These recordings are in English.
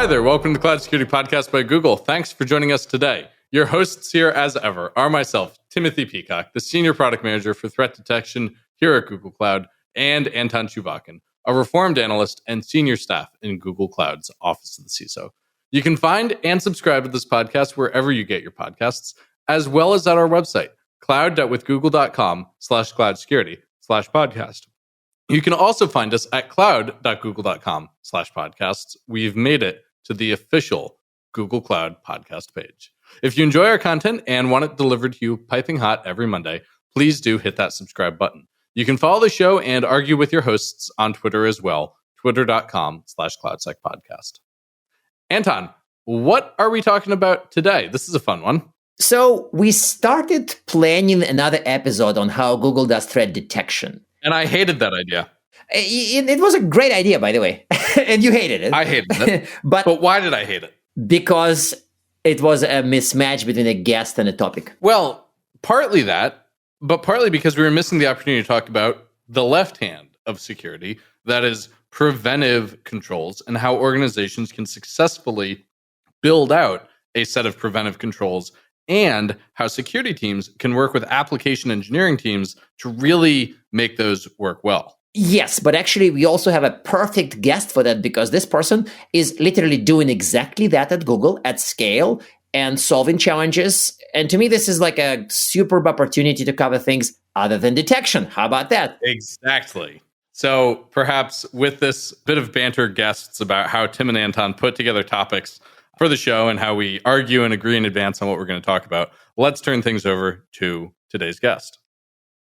Hi there. Welcome to the Cloud Security Podcast by Google. Thanks for joining us today. Your hosts here, as ever, are myself, Timothy Peacock, the Senior Product Manager for Threat Detection here at Google Cloud, and Anton Chubakin, a reformed analyst and senior staff in Google Cloud's Office of the CISO. You can find and subscribe to this podcast wherever you get your podcasts, as well as at our website, cloud.withgoogle.com/cloudsecurity/podcast. You can also find us at cloud.google.com/podcasts. We've made it to the official Google Cloud podcast page. If you enjoy our content and want it delivered to you piping hot every Monday, please do hit that subscribe button. You can follow the show and argue with your hosts on Twitter as well, twitter.com/cloudsecpodcast. Anton, what are we talking about today? This is a fun one. So we started planning another episode on how Google does threat detection. And I hated that idea. It was a great idea, by the way. And you hated it. I hated it. But why did I hate it? Because it was a mismatch between a guest and a topic. Well, partly that, but partly because we were missing the opportunity to talk about the left hand of security, that is preventive controls, and how organizations can successfully build out a set of preventive controls, and how security teams can work with application engineering teams to really make those work well. Yes, but actually we also have a perfect guest for that, because this person is literally doing exactly that at Google at scale and solving challenges. And to me, this is like a superb opportunity to cover things other than detection. How about that? Exactly. So perhaps with this bit of banter guests about how Tim and Anton put together topics for the show and how we argue and agree in advance on what we're going to talk about, let's turn things over to today's guest.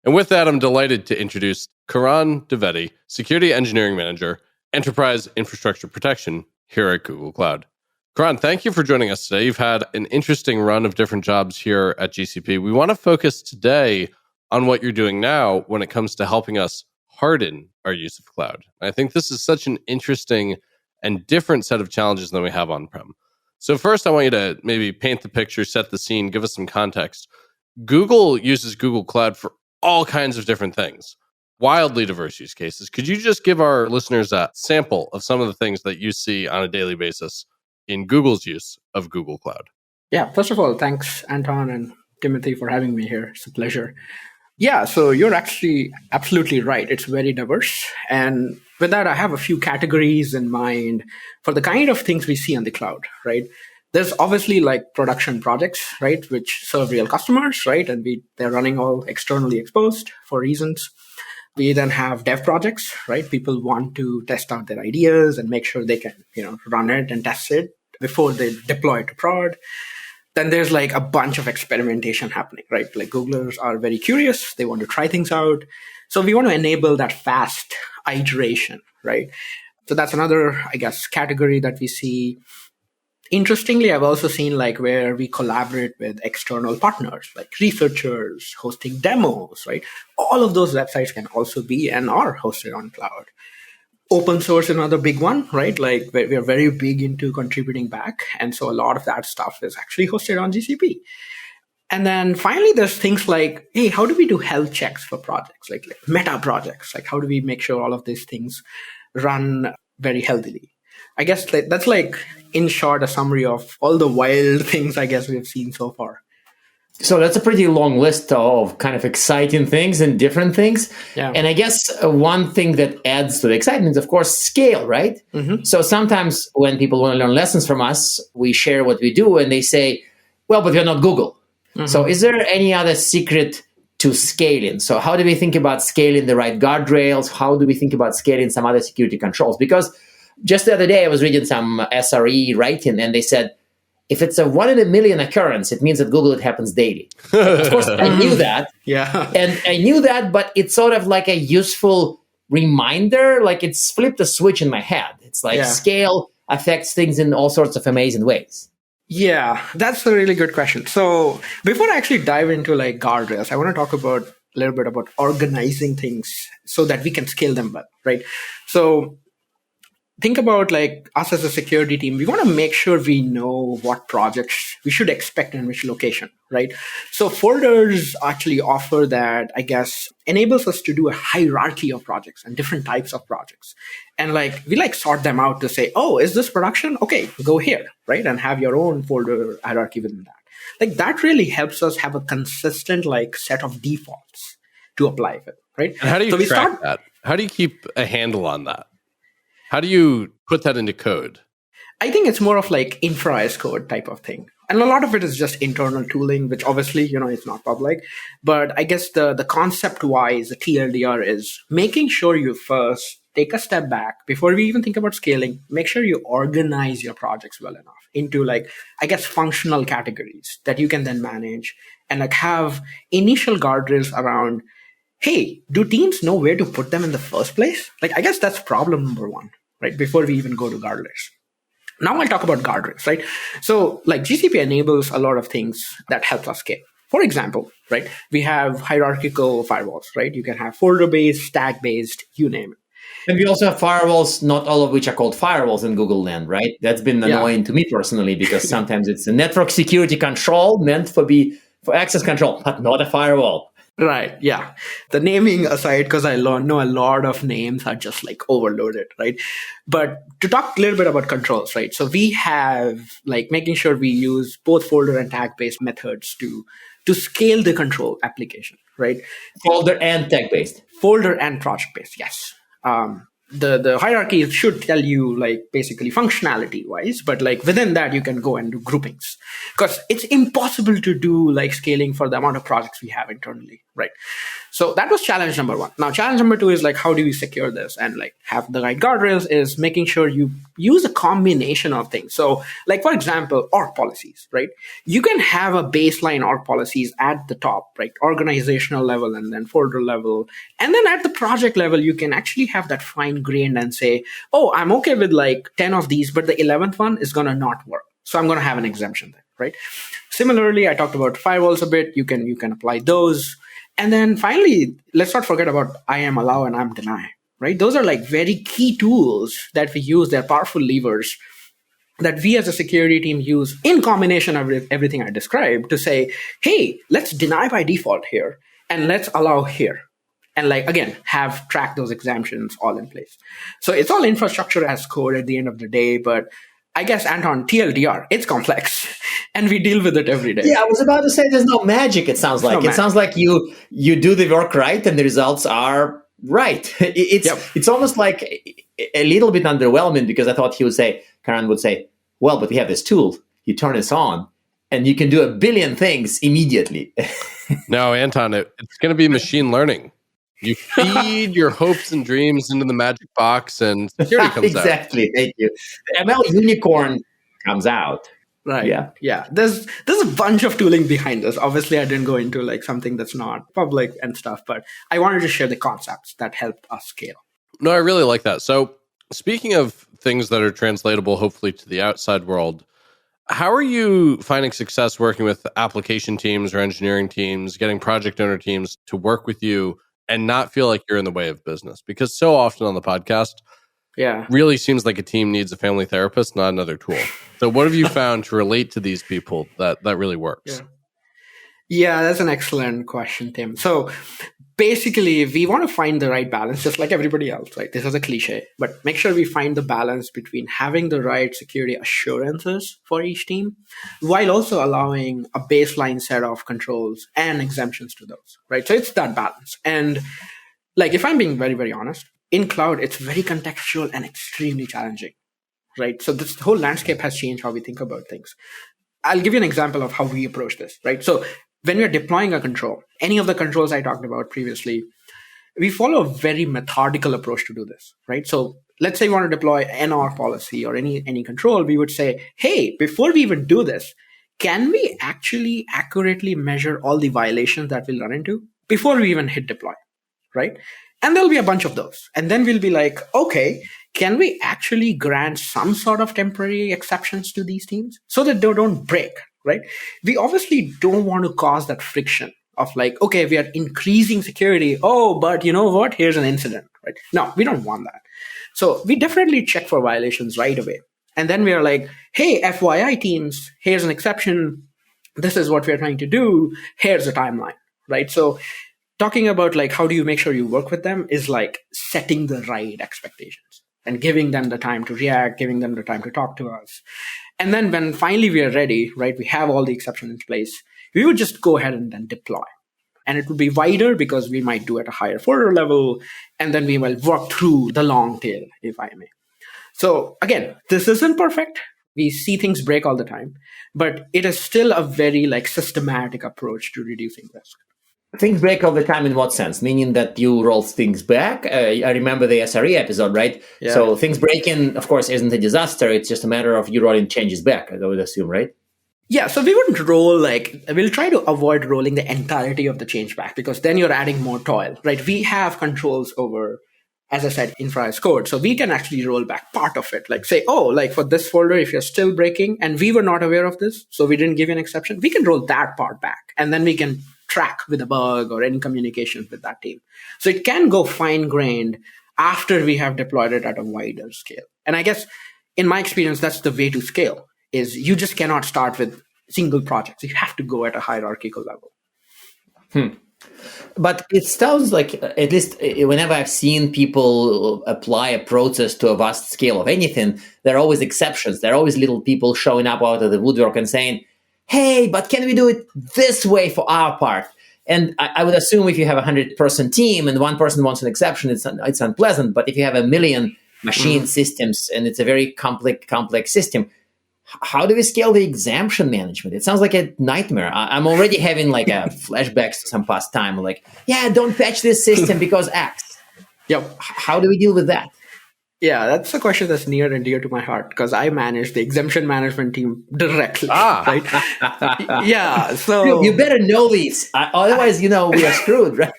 And with that, I'm delighted to introduce Karan Dwivedi, Security Engineering Manager, Enterprise Infrastructure Protection here at Google Cloud. Karan, thank you for joining us today. You've had an interesting run of different jobs here at GCP. We want to focus today on what you're doing now when it comes to helping us harden our use of cloud. I think this is such an interesting and different set of challenges than we have on-prem. So first, I want you to maybe paint the picture, set the scene, give us some context. Google uses Google Cloud for all kinds of different things, wildly diverse use cases. Could you just give our listeners a sample of some of the things that you see on a daily basis in Google's use of Google Cloud? Yeah, first of all, thanks, Anton and Timothy, for having me here. It's a pleasure. Yeah, so you're actually absolutely right. It's very diverse. And with that, I have a few categories in mind for the kind of things we see on the cloud, right? There's obviously like production projects, right, which serve real customers, right? And they're running all externally exposed for reasons. We then have dev projects, right? People want to test out their ideas and make sure they can, run it and test it before they deploy it to prod. Then there's like a bunch of experimentation happening, right? Like Googlers are very curious. They want to try things out. So we want to enable that fast iteration, right? So that's another, I guess, category that we see. Interestingly, I've also seen like where we collaborate with external partners, like researchers hosting demos, right? All of those websites can also be and are hosted on cloud. Open source is another big one, right? Like we are very big into contributing back. And so a lot of that stuff is actually hosted on GCP. And then finally, there's things like, hey, how do we do health checks for projects, like meta projects? Like how do we make sure all of these things run very healthily? I guess that's like, in short, a summary of all the wild things I guess we've seen so far. So that's a pretty long list of kind of exciting things and different things. Yeah. And I guess one thing that adds to the excitement is, of course, scale, right? Mm-hmm. So sometimes when people want to learn lessons from us, we share what we do and they say, well, but we're not Google. Mm-hmm. So is there any other secret to scaling? So how do we think about scaling the right guardrails? How do we think about scaling some other security controls? Because just the other day, I was reading some SRE writing and they said, if it's a 1 in a million occurrence, it means at Google it happens daily. Of course, I knew that. Yeah. And I knew that, but it's sort of like a useful reminder, like it's flipped a switch in my head. It's like scale affects things in all sorts of amazing ways. Yeah, that's a really good question. So before I actually dive into like guardrails, I want to talk about a little bit about organizing things so that we can scale them well, right? So think about like us as a security team, we want to make sure we know what projects we should expect in which location, right? So folders actually offer that, I guess, enables us to do a hierarchy of projects and different types of projects. And like, we like sort them out to say, oh, is this production? Okay, go here, right? And have your own folder hierarchy within that. Like that really helps us have a consistent like set of defaults to apply with, right? And how do you track that? How do you keep a handle on that? How do you put that into code? I think it's more of like infra as code type of thing. And a lot of it is just internal tooling, which obviously, it's not public. But I guess the concept-wise, the TLDR is making sure you first take a step back before we even think about scaling. Make sure you organize your projects well enough into like, I guess, functional categories that you can then manage and like have initial guardrails around, hey, do teams know where to put them in the first place? Like, I guess that's problem number one, right? Before we even go to guardrails. Now I'll talk about guardrails, right? So like GCP enables a lot of things that help us scale. For example, right, we have hierarchical firewalls, right? You can have folder-based, stack-based, you name it. And we also have firewalls, not all of which are called firewalls in Google land, right? That's been annoying to me personally, because sometimes it's a network security control meant for access control, but not a firewall. Right. Yeah. The naming aside, because I know a lot of names are just like overloaded, right? But to talk a little bit about controls, right? So we have like making sure we use both folder and tag-based methods to scale the control application, right? Folder and tag-based. Folder and project-based, yes. The hierarchy should tell you like basically functionality wise, but like within that you can go and do groupings, because it's impossible to do like scaling for the amount of projects we have internally, right? So that was challenge number one. Now challenge number two is like, how do we secure this and like have the right guardrails? Is making sure you use a combination of things. So like, for example, org policies, right? You can have a baseline org policies at the top, right? Organizational level and then folder level. And then at the project level, you can actually have that fine grained and say, oh, I'm okay with like 10 of these, but the 11th one is going to not work. So I'm going to have an exemption there, right? Similarly, I talked about firewalls a bit. You can apply those. And then finally, let's not forget about I am allow and I'm deny, right? Those are like very key tools that we use. They're powerful levers that we as a security team use in combination of everything I described to say, hey, let's deny by default here and let's allow here. And like, again, have track those exemptions all in place. So it's all infrastructure as code at the end of the day. But I guess, Anton, TLDR, it's complex and we deal with it every day. Yeah, I was about to say there's no magic, it sounds like. It sounds like you do the work right and the results are right. It's almost like a little bit underwhelming, because I thought Karan would say, well, but we have this tool. You turn this on and you can do a billion things immediately. No, Anton, it's going to be machine learning. You feed your hopes and dreams into the magic box and security comes out. Exactly. Thank you. The ML unicorn comes out. Right. Yeah. There's a bunch of tooling behind this. Obviously, I didn't go into like something that's not public and stuff, but I wanted to share the concepts that helped us scale. No, I really like that. So speaking of things that are translatable, hopefully to the outside world, how are you finding success working with application teams or engineering teams, getting project owner teams to work with you and not feel like you're in the way of business? Because so often on the podcast, really seems like a team needs a family therapist, not another tool. So what have you found to relate to these people that really works? Yeah, that's an excellent question, Tim. So basically, we want to find the right balance, just like everybody else, right? This is a cliche, but make sure we find the balance between having the right security assurances for each team, while also allowing a baseline set of controls and exemptions to those, right? So it's that balance. And like, if I'm being very, very honest, in cloud, it's very contextual and extremely challenging, right? So this whole landscape has changed how we think about things. I'll give you an example of how we approach this, right? So when we're deploying a control, any of the controls I talked about previously, we follow a very methodical approach to do this, right? So let's say you want to deploy NR policy or any control, we would say, hey, before we even do this, can we actually accurately measure all the violations that we'll run into before we even hit deploy, right? And there'll be a bunch of those. And then we'll be like, okay, can we actually grant some sort of temporary exceptions to these teams so that they don't break, right? We obviously don't want to cause that friction of like, okay, we are increasing security. Oh, but you know what? Here's an incident, right? No, we don't want that. So we definitely check for violations right away. And then we are like, hey, FYI teams, here's an exception. This is what we're trying to do. Here's a timeline, right? So talking about like, how do you make sure you work with them is like setting the right expectations and giving them the time to react, giving them the time to talk to us. And then when finally we are ready, right, we have all the exceptions in place, we would just go ahead and then deploy. And it would be wider because we might do at a higher folder level, and then we will work through the long tail, if I may. So again, this isn't perfect. We see things break all the time, but it is still a very like systematic approach to reducing risk. Things break all the time in what sense? Meaning that you roll things back? I remember the SRE episode, right? Yeah. So things breaking, of course, isn't a disaster. It's just a matter of you rolling changes back, I would assume, right? Yeah, so we wouldn't roll we'll try to avoid rolling the entirety of the change back because then you're adding more toil, right? We have controls over, as I said, infra as code. So we can actually roll back part of it. Like say, oh, like for this folder, if you're still breaking and we were not aware of this, so we didn't give you an exception, we can roll that part back and then we can track with a bug or any communications with that team. So it can go fine-grained after we have deployed it at a wider scale. And I guess in my experience, that's the way to scale. Is you just cannot start with single projects. You have to go at a hierarchical level. But it sounds like, at least whenever I've seen people apply a process to a vast scale of anything, there are always exceptions. There are always little people showing up out of the woodwork and saying, hey, but can we do it this way for our part? And I would assume if you have a 100-person team and one person wants an exception, it's unpleasant. But if you have a million machine systems and it's a very complex system, how do we scale the exemption management? It sounds like a nightmare. I'm already having like a flashbacks to some past time. Like, yeah, don't patch this system because X. Yep. How do we deal with that? Yeah, that's a question that's near and dear to my heart because I manage the exemption management team directly. Right? Yeah. So you better know these. Otherwise, we are screwed, right?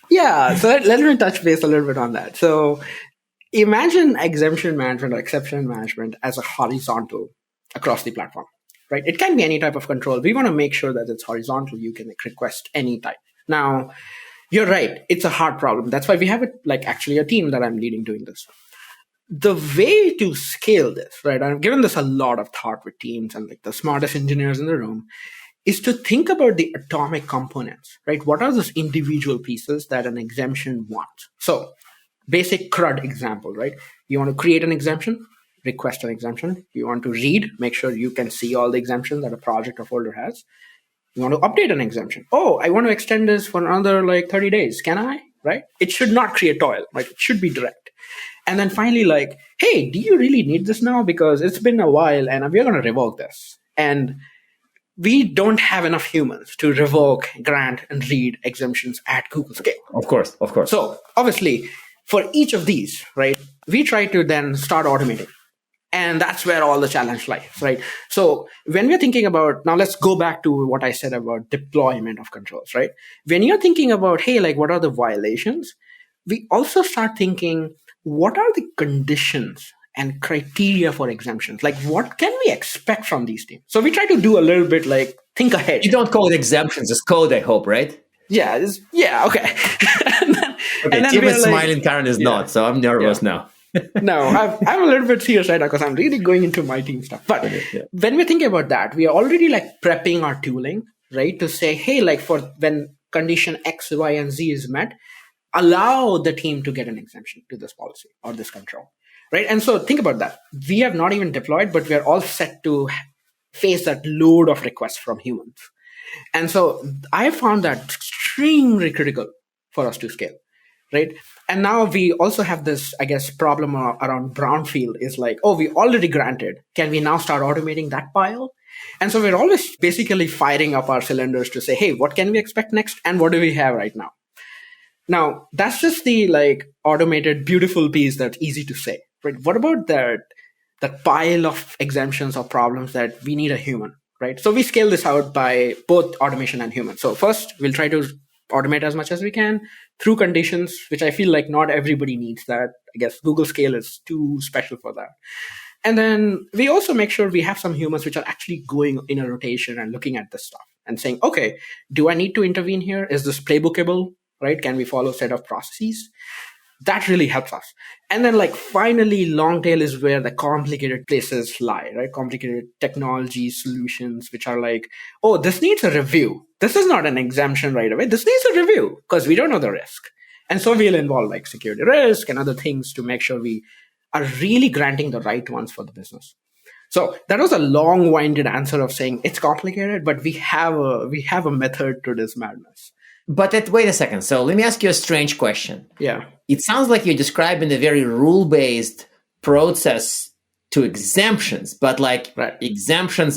Yeah. So let me touch base a little bit on that. So imagine exemption management or exception management as a horizontal across the platform, right? It can be any type of control. We want to make sure that it's horizontal. You can request any type. Now, you're right. It's a hard problem. That's why we have actually a team that I'm leading doing this. The way to scale this, right? I've given this a lot of thought with teams and the smartest engineers in the room, is to think about the atomic components, right? What are those individual pieces that an exemption wants? So basic CRUD example, right? You want to create an exemption, request an exemption. You want to read, make sure you can see all the exemptions that a project or folder has. You want to update an exemption. Oh, I want to extend this for another 30 days. Can I? Right? It should not create toil. Right? It should be direct. And then finally, hey, do you really need this now? Because it's been a while and we're going to revoke this. And we don't have enough humans to revoke, grant, and read exemptions at Google scale. Of course. So obviously, for each of these, right, we try to then start automating. And that's where all the challenge lies, right? So when we're thinking about, now let's go back to what I said about deployment of controls, right? When you're thinking about, hey, what are the violations? We also start thinking, what are the conditions and criteria for exemptions? What can we expect from these teams? So we try to do a little bit think ahead. You don't call it exemptions, it's code, I hope, right? Yeah, okay. Okay, Tim is smiling, Karen is not, so I'm nervous now. No, I'm a little bit serious right now because I'm really going into my team stuff. But when we're thinking about that, we are already prepping our tooling, right? To say, hey, for when condition X, Y, and Z is met, allow the team to get an exemption to this policy or this control, right? And so think about that. We have not even deployed, but we are all set to face that load of requests from humans. And so I found that extremely critical for us to scale, right? And now we also have this, I guess, problem around brownfield is we already granted. Can we now start automating that pile? And so we're always basically firing up our cylinders to say, hey, what can we expect next? And what do we have right now? Now, that's just the automated, beautiful piece that's easy to say, right? What about that pile of exemptions or problems that we need a human, right? So we scale this out by both automation and human. So first, we'll try to automate as much as we can through conditions, which I feel not everybody needs that. I guess Google Scale is too special for that. And then we also make sure we have some humans which are actually going in a rotation and looking at this stuff, and saying, okay, do I need to intervene here? Is this playbookable, right? Can we follow a set of processes? That really helps us. And then finally, long tail is where the complicated places lie, right? Complicated technology solutions, which are oh, this needs a review. This is not an exemption right away. This needs a review because we don't know the risk. And so we'll involve security risk and other things to make sure we are really granting the right ones for the business. So that was a long-winded answer of saying it's complicated, but we have a method to this madness. But wait a second. So let me ask you a strange question. Yeah. It sounds like you're describing a very rule-based process to exemptions, but exemptions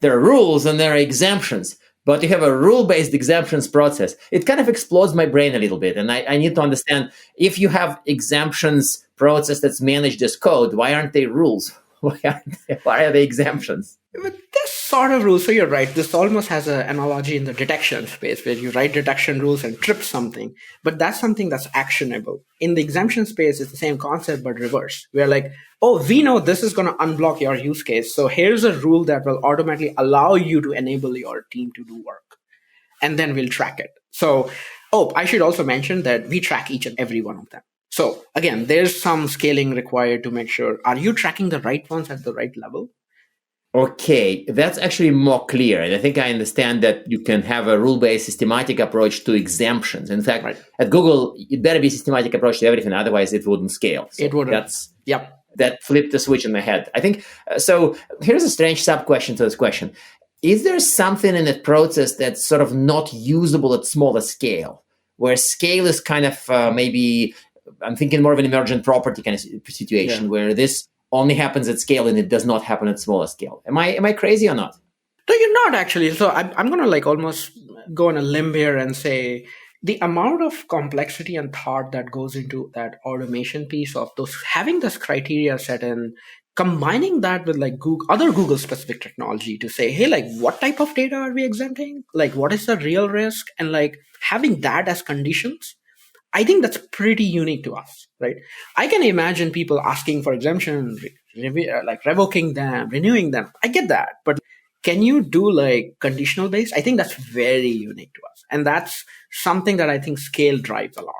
there are rules and there are exemptions, but you have a rule-based exemptions process. It kind of explodes my brain a little bit. And I need to understand, if you have exemptions process that's managed as code, why aren't they rules? Why are they exemptions? But there's sort of rules. So you're right. This almost has an analogy in the detection space where you write detection rules and trip something. But that's something that's actionable. In the exemption space, it's the same concept, but reverse. We're oh, we know this is going to unblock your use case. So here's a rule that will automatically allow you to enable your team to do work. And then we'll track it. So, I should also mention that we track each and every one of them. So again, there's some scaling required to make sure, are you tracking the right ones at the right level? Okay, that's actually more clear. And I think I understand that you can have a rule-based systematic approach to exemptions. In fact, At Google, it better be a systematic approach to everything. Otherwise, it wouldn't scale. So it wouldn't. That flipped the switch in my head. I think, so here's a strange sub-question to this question. Is there something in that process that's sort of not usable at smaller scale, where scale is kind of maybe... I'm thinking more of an emergent property kind of situation where this only happens at scale and it does not happen at smaller scale. Am I crazy or not? No, you're not actually. So I'm going to almost go on a limb here and say the amount of complexity and thought that goes into that automation piece of those having this criteria set in, combining that with other Google specific technology to say, hey, what type of data are we exempting? What is the real risk? And having that as conditions. I think that's pretty unique to us, right? I can imagine people asking for exemption, revoking them, renewing them. I get that. But can you do conditional based? I think that's very unique to us. And that's something that I think scale drives a lot.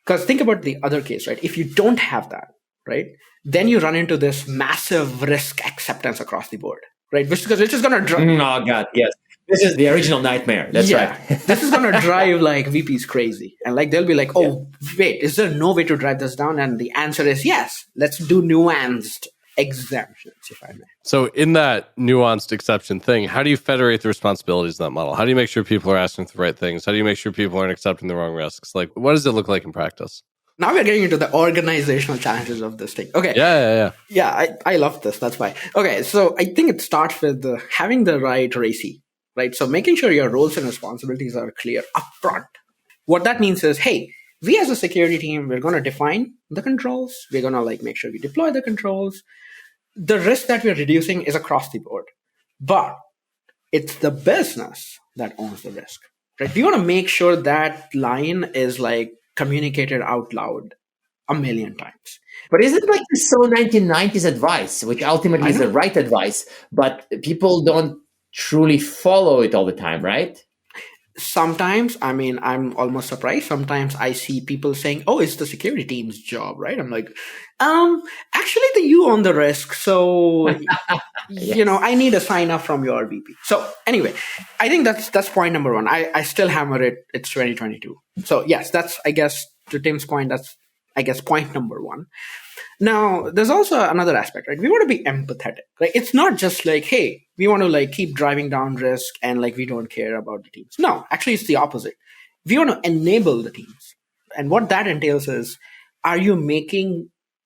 Because think about the other case, right? If you don't have that, right, then you run into this massive risk acceptance across the board, right? Which is going to drive. Oh, God, yes. This is the original nightmare. That's right. This is going to drive VPs crazy. And they'll be wait, is there no way to drive this down? And the answer is yes. Let's do nuanced exemptions, if I may. So in that nuanced exception thing, how do you federate the responsibilities in that model? How do you make sure people are asking the right things? How do you make sure people aren't accepting the wrong risks? What does it look like in practice? Now we're getting into the organizational challenges of this thing. Okay. Yeah, I love this. That's why. Okay, so I think it starts with having the right RACI. Right. So making sure your roles and responsibilities are clear upfront. What that means is, hey, we as a security team, we're going to define the controls. We're going to make sure we deploy the controls. The risk that we're reducing is across the board, but it's the business that owns the risk. Right. We want to make sure that line is communicated out loud a million times. But isn't this so 1990s advice, which ultimately is the right advice, but people don't truly follow it all the time, right? Sometimes, I'm almost surprised. Sometimes I see people saying, oh, it's the security team's job, right? I'm actually you own the risk. So, yes. I need a sign up from your VP. So anyway, I think that's point number one. I still hammer it. It's 2022. So yes, that's, I guess, to Tim's point, that's, I guess, point number one. Now, there's also another aspect, right? We want to be empathetic, right? It's not just hey, we want to keep driving down risk and we don't care about the teams. No, actually, it's the opposite. We want to enable the teams. And what that entails is, are you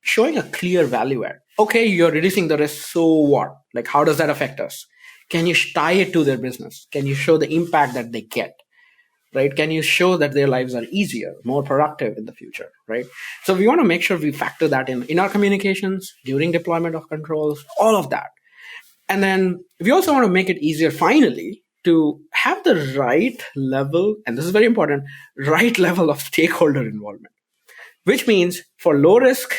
showing a clear value add? Okay, you're reducing the risk, so what? How does that affect us? Can you tie it to their business? Can you show the impact that they get? Right? Can you show that their lives are easier, more productive in the future, right? So we want to make sure we factor that in our communications, during deployment of controls, all of that. And then we also want to make it easier, finally, to have the right level, and this is very important, right level of stakeholder involvement, which means for low risk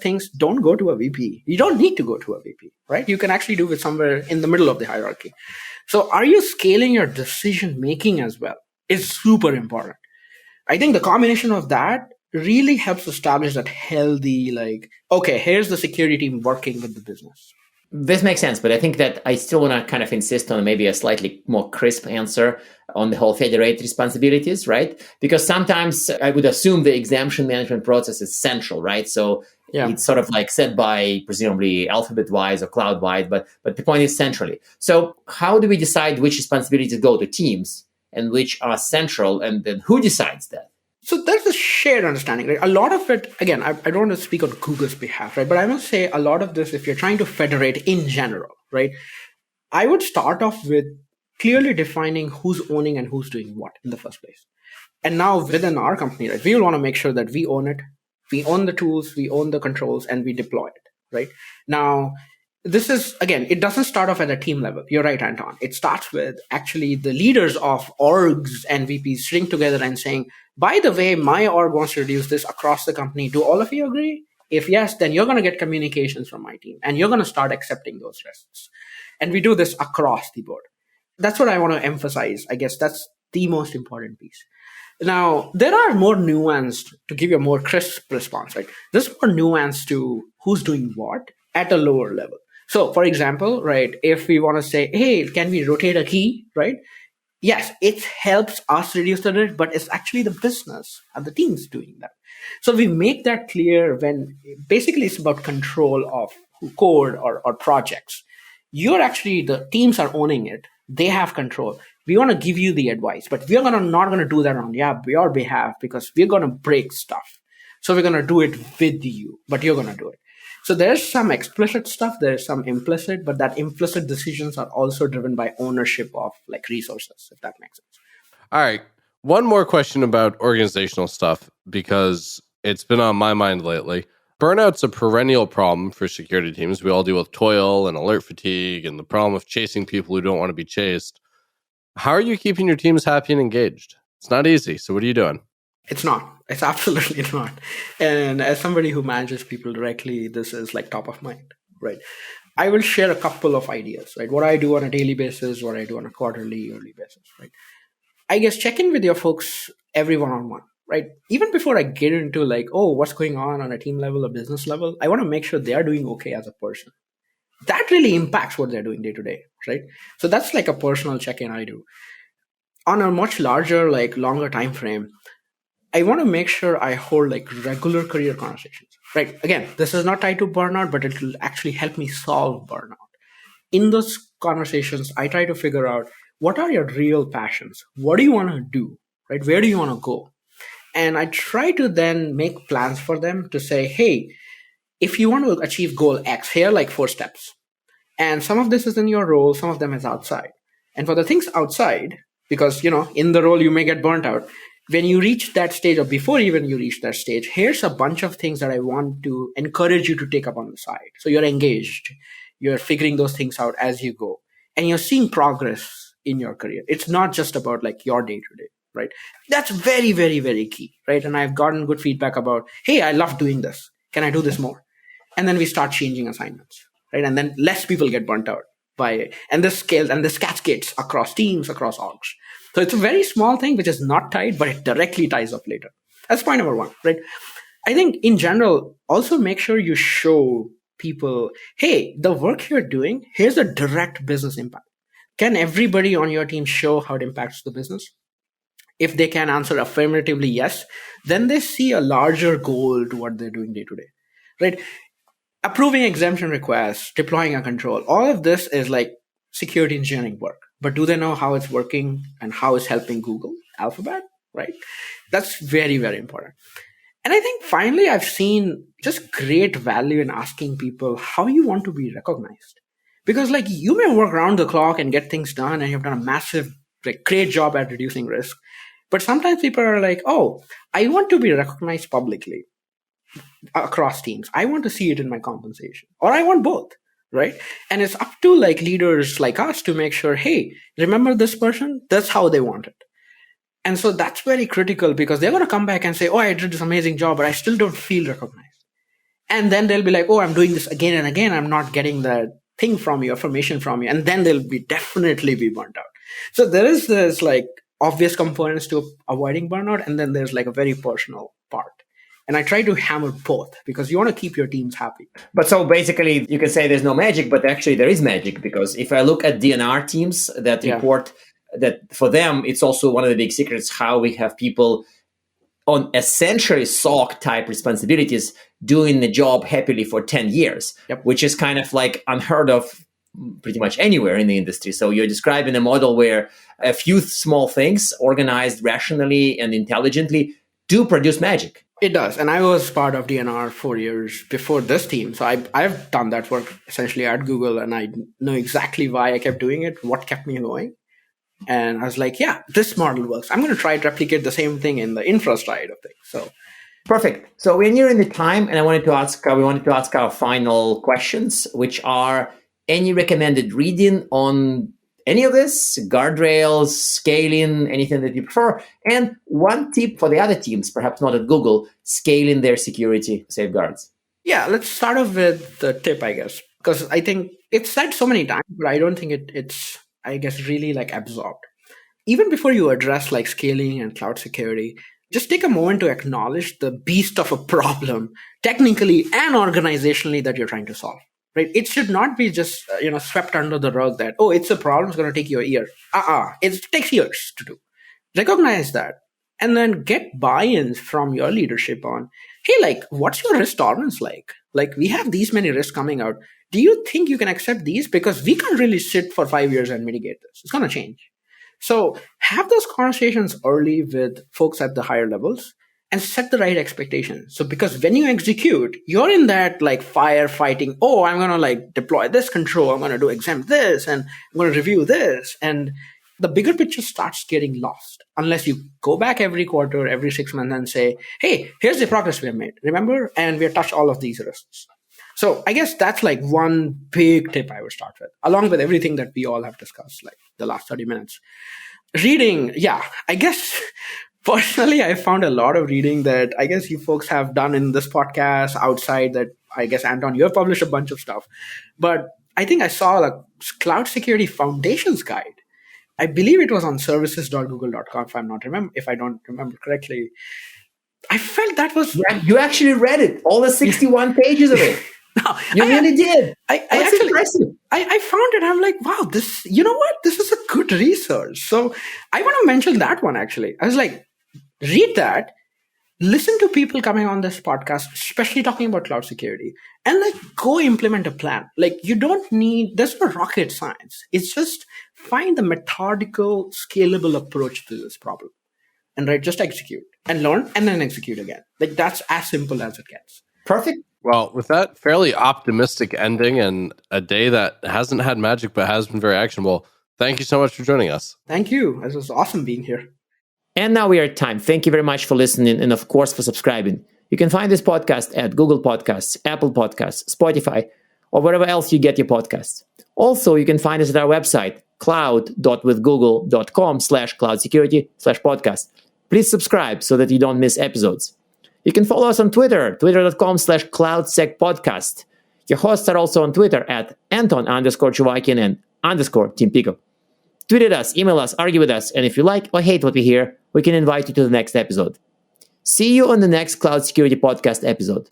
things, don't go to a VP. You don't need to go to a VP, right? You can actually do it somewhere in the middle of the hierarchy. So are you scaling your decision making as well? It's super important. I think the combination of that really helps establish that healthy, like, okay, here's the security team working with the business. This makes sense, but I think that I still want to kind of insist on maybe a slightly more crisp answer on the whole federate responsibilities, right? Because sometimes I would assume the exemption management process is central, right? So it's sort of like set by presumably alphabet-wise or cloud-wide, but the point is centrally. So how do we decide which responsibilities go to teams and which are central, and then who decides that? So there's a shared understanding, right? A lot of it, again, I don't want to speak on Google's behalf, right? But I must say a lot of this, if you're trying to federate in general, right? I would start off with clearly defining who's owning and who's doing what in the first place. And now within our company, right, we will want to make sure that we own it. We own the tools, we own the controls, and we deploy it, right? Now, this is, again, it doesn't start off at a team level. You're right, Anton. It starts with actually the leaders of orgs and VPs sitting together and saying, by the way, my org wants to reduce this across the company. Do all of you agree? If yes, then you're going to get communications from my team and you're going to start accepting those risks. And we do this across the board. That's what I want to emphasize. I guess that's the most important piece. Now, there are more nuanced, to give you a more crisp response, right? There's more nuance to who's doing what at a lower level. So, for example, right, if we want to say, hey, can we rotate a key, right? Yes, it helps us reduce the risk, but it's actually the business and the teams doing that. So we make that clear when basically it's about control of code or projects. You're actually, the teams are owning it. They have control. We want to give you the advice, but we're not going to do that on your behalf because we're going to break stuff. So we're going to do it with you, but you're going to do it. So there's some explicit stuff, there's some implicit, but that implicit decisions are also driven by ownership of like resources, if that makes sense. All right. One more question about organizational stuff, because it's been on my mind lately. Burnout's a perennial problem for security teams. We all deal with toil and alert fatigue and the problem of chasing people who don't want to be chased. How are you keeping your teams happy and engaged? It's not easy. So what are you doing? It's not. It's absolutely not. And as somebody who manages people directly, this is like top of mind, right? I will share a couple of ideas, right? What I do on a daily basis, what I do on a quarterly, yearly basis, right? I guess check in with your folks every one-on-one, right? Even before I get into like, oh, what's going on a team level or business level, I want to make sure they are doing okay as a person. That really impacts what they're doing day to day, right? So that's like a personal check-in I do. On a much larger, like longer time frame, I want to make sure I hold like regular career conversations, right? Again, this is not tied to burnout, but it will actually help me solve burnout. In those conversations, I try to figure out what are your real passions? What do you want to do, right? Where do you want to go? And I try to then make plans for them to say, hey, if you want to achieve goal X, here are like 4 steps. And some of this is in your role, some of them is outside. And for the things outside, because, in the role you may get burnt out, when you reach that stage or before even you reach that stage, here's a bunch of things that I want to encourage you to take up on the side. So you're engaged. You're figuring those things out as you go. And you're seeing progress in your career. It's not just about like your day to day, right? That's very, very, very key, right? And I've gotten good feedback about, hey, I love doing this. Can I do this more? And then we start changing assignments, right? And then less people get burnt out by it. And this scales and this cascades across teams, across orgs. So it's a very small thing which is not tied, but it directly ties up later. That's point number 1, right? I think in general, also make sure you show people, hey, the work you're doing, here's a direct business impact. Can everybody on your team show how it impacts the business? If they can answer affirmatively yes, then they see a larger goal to what they're doing day to day, right? Approving exemption requests, deploying a control, all of this is like security engineering work. But do they know how it's working and how it's helping Google, Alphabet, right? That's very, very important. And I think finally, I've seen just great value in asking people how you want to be recognized. Because like you may work around the clock and get things done and you've done a massive, like, great job at reducing risk. But sometimes people are like, oh, I want to be recognized publicly across teams. I want to see it in my compensation, or I want both. Right. And it's up to like leaders like us to make sure, hey, remember this person? That's how they want it. And so that's very critical because they're going to come back and say, oh, I did this amazing job, but I still don't feel recognized. And then they'll be like, oh, I'm doing this again and again. I'm not getting that thing from you, affirmation from you, and then they'll definitely be burnt out. So there is this like obvious components to avoiding burnout, and then there's like a very personal part. And I try to hammer both because you want to keep your teams happy. But so basically, you can say there's no magic, but actually there is magic, because if I look at DNR teams that report that for them, it's also one of the big secrets how we have people on essentially SOC type responsibilities doing the job happily for 10 years, which is kind of like unheard of pretty much anywhere in the industry. So you're describing a model where a few small things organized rationally and intelligently do produce magic. It does. And I was part of DNR 4 years before this team. So I've done that work essentially at Google, and I know exactly why I kept doing it, what kept me going. And I was like, yeah, this model works. I'm going to try to replicate the same thing in the infra side of things. So perfect. So we're nearing the time, and we wanted to ask our final questions, which are any recommended reading on any of this, guardrails, scaling, anything that you prefer, and one tip for the other teams, perhaps not at Google, scaling their security safeguards. Yeah, let's start off with the tip, I guess, because I think it's said so many times, but I don't think it's, I guess, really like absorbed. Even before you address like scaling and cloud security, just take a moment to acknowledge the beast of a problem, technically and organizationally, that you're trying to solve. Right? It should not be just swept under the rug that, oh, it's a problem, it's going to take you a year. It takes years to do. Recognize that, and then get buy-ins from your leadership on, hey, like, what's your risk tolerance like? Like, we have these many risks coming out. Do you think you can accept these? Because we can't really sit for 5 years and mitigate this. It's going to change. So have those conversations early with folks at the higher levels and set the right expectations. So because when you execute, you're in that like firefighting, oh, I'm going to like deploy this control, I'm going to do exempt this, and I'm going to review this. And the bigger picture starts getting lost unless you go back every quarter, every 6 months and say, hey, here's the progress we have made. Remember? And we have touched all of these risks. So I guess that's like one big tip I would start with, along with everything that we all have discussed, like the last 30 minutes. Reading, I guess personally, I found a lot of reading that I guess you folks have done in this podcast outside that. I guess, Anton, you have published a bunch of stuff. But I think I saw a Cloud Security Foundations guide. I believe it was on services.google.com, if I don't remember correctly. I felt that was... You actually read it, all the 61 pages of it. No, you really did. That's actually impressive. I found it. I'm like, wow, this, you know what? This is a good research. So I want to mention that one, actually. I was like, read that. Listen to people coming on this podcast, especially talking about cloud security, and like go implement a plan. Like you don't need, there's no rocket science. It's just find the methodical, scalable approach to this problem. And just execute and learn and then execute again. Like that's as simple as it gets. Perfect. Well, with that fairly optimistic ending and a day that hasn't had magic but has been very actionable, thank you so much for joining us. Thank you. It was awesome being here. And now we are at time. Thank you very much for listening and, of course, for subscribing. You can find this podcast at Google Podcasts, Apple Podcasts, Spotify, or wherever else you get your podcasts. Also, you can find us at our website, cloud.withgoogle.com/cloudsecurity/podcast. Please subscribe so that you don't miss episodes. You can follow us on Twitter, twitter.com/cloudsecpodcast. Your hosts are also on Twitter at Anton_Chuvakian and _Team Pico. Tweet at us, email us, argue with us, and if you like or hate what we hear, we can invite you to the next episode. See you on the next Cloud Security Podcast episode.